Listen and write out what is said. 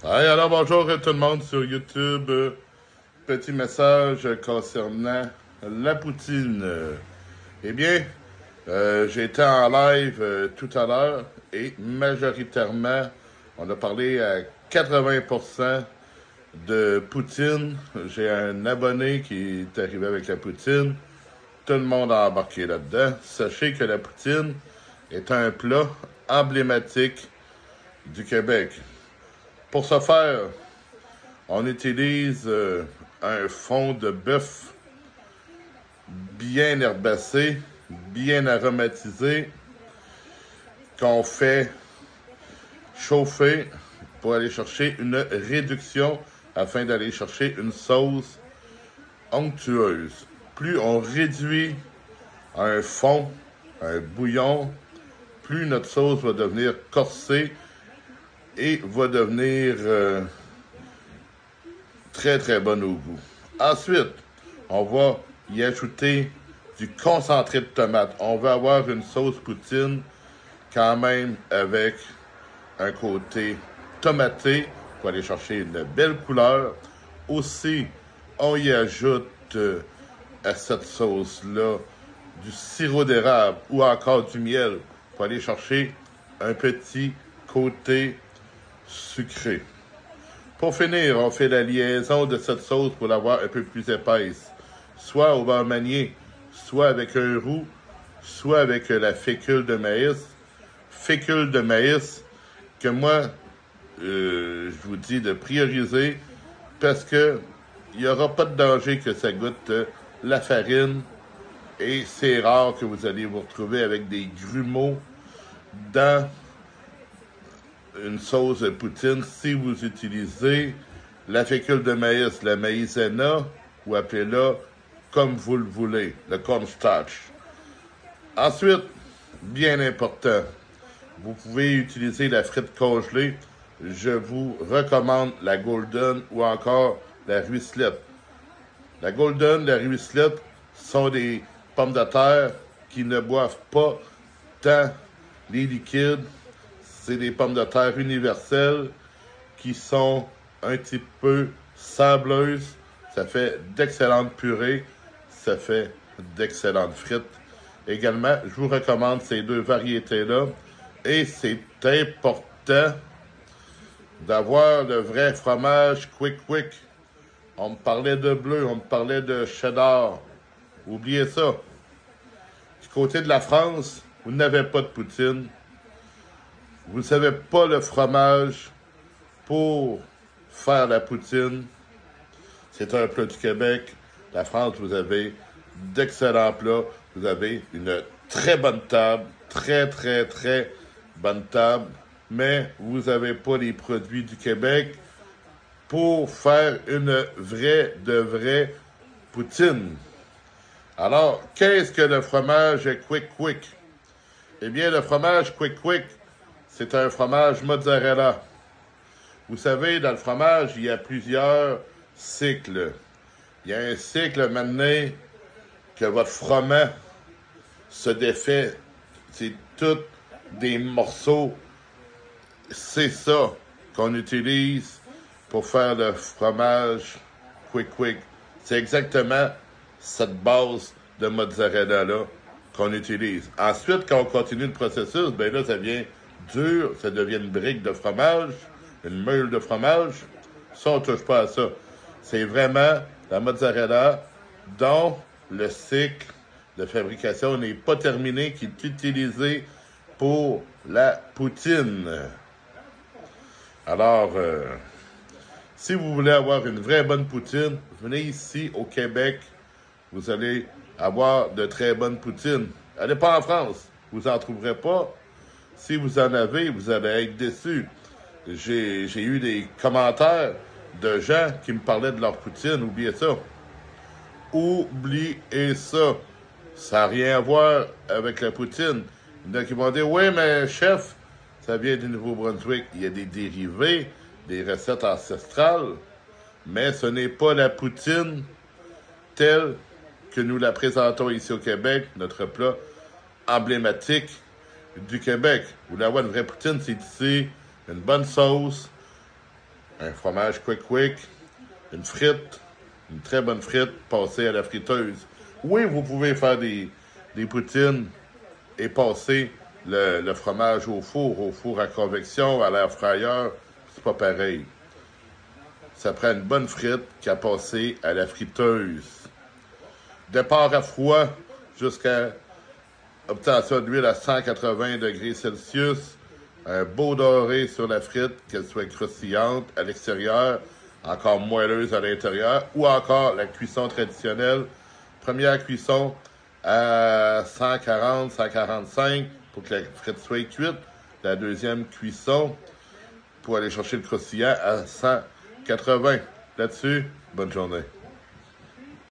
Hey, alors bonjour à tout le monde sur YouTube. Petit message concernant la poutine. Eh bien, j'ai été en live tout à l'heure et majoritairement, on a parlé à 80% de poutine. J'ai un abonné qui est arrivé avec la poutine. Tout le monde a embarqué là-dedans. Sachez que la poutine est un plat emblématique du Québec. Pour ce faire, on utilise un fond de bœuf bien herbacé, bien aromatisé, qu'on fait chauffer pour aller chercher une réduction afin d'aller chercher une sauce onctueuse. Plus on réduit un fond, un bouillon, plus notre sauce va devenir corsée et va devenir très très bonne au goût. Ensuite, on va y ajouter du concentré de tomate. On va avoir une sauce poutine quand même avec un côté tomaté pour aller chercher une belle couleur. Aussi, on y ajoute à cette sauce-là du sirop d'érable ou encore du miel pour aller chercher un petit côté sucré. Pour finir, on fait la liaison de cette sauce pour l'avoir un peu plus épaisse, soit au beurre manié, soit avec un roux, soit avec la fécule de maïs. Fécule de maïs que moi, je vous dis de prioriser parce que il n'y aura pas de danger que ça goûte la farine et c'est rare que vous allez vous retrouver avec des grumeaux dans une sauce de poutine si vous utilisez la fécule de maïs, la maïzena, ou appelez-la comme vous le voulez, le cornstarch. Ensuite, bien important, vous pouvez utiliser la frite congelée. Je vous recommande la Golden ou encore la Ruisselette. La Golden, la Ruisselette sont des pommes de terre qui ne boivent pas tant les liquides. C'est des pommes de terre universelles qui sont un petit peu sableuses. Ça fait d'excellentes purées. Ça fait d'excellentes frites. Également, je vous recommande ces deux variétés-là. Et c'est important d'avoir le vrai fromage quick. On me parlait de bleu, on me parlait de cheddar. Oubliez ça. Du côté de la France, vous n'avez pas de poutine. Vous n'avez pas le fromage pour faire la poutine. C'est un plat du Québec. La France, vous avez d'excellents plats. Vous avez une très bonne table. Très bonne table. Mais vous n'avez pas les produits du Québec pour faire une vraie poutine. Alors, qu'est-ce que le fromage quick? Eh bien, le fromage quick, c'est un fromage mozzarella. Vous savez, dans le fromage, il y a plusieurs cycles. Il y a un cycle maintenant que votre froment se défait. C'est tous des morceaux. C'est ça qu'on utilise pour faire le fromage quick. C'est exactement cette base de mozzarella-là qu'on utilise. Ensuite, quand on continue le processus, ben là, ça devient dur, ça devient une brique de fromage, une meule de fromage. Ça, on ne touche pas à ça. C'est vraiment la mozzarella dont le cycle de fabrication n'est pas terminé, qui est utilisé pour la poutine. Alors, si vous voulez avoir une vraie bonne poutine, venez ici au Québec. Vous allez avoir de très bonnes poutines. Allez pas en France, vous n'en trouverez pas. Si vous en avez, vous allez être déçus. J'ai eu des commentaires de gens qui me parlaient de leur poutine. Oubliez ça. Oubliez ça. Ça n'a rien à voir avec la poutine. Il y en a qui m'ont dit, oui, mais chef, ça vient du Nouveau-Brunswick. Il y a des dérivés, des recettes ancestrales, mais ce n'est pas la poutine telle que nous la présentons ici au Québec, notre plat emblématique du Québec. Vous voulez avoir une vraie poutine, c'est ici, une bonne sauce, un fromage quick, une frite, une très bonne frite passée à la friteuse. Oui, vous pouvez faire des poutines et passer le fromage au four à convection, à l'air fryer. C'est pas pareil. Ça prend une bonne frite qui a passé à la friteuse. Départ à froid jusqu'à obtention d'huile à 180 degrés Celsius. Un beau doré sur la frite, qu'elle soit croustillante à l'extérieur, encore moelleuse à l'intérieur, ou encore la cuisson traditionnelle. Première cuisson à 140, 145 pour que la frite soit cuite. La deuxième cuisson pour aller chercher le croustillant à 180. Là-dessus, bonne journée.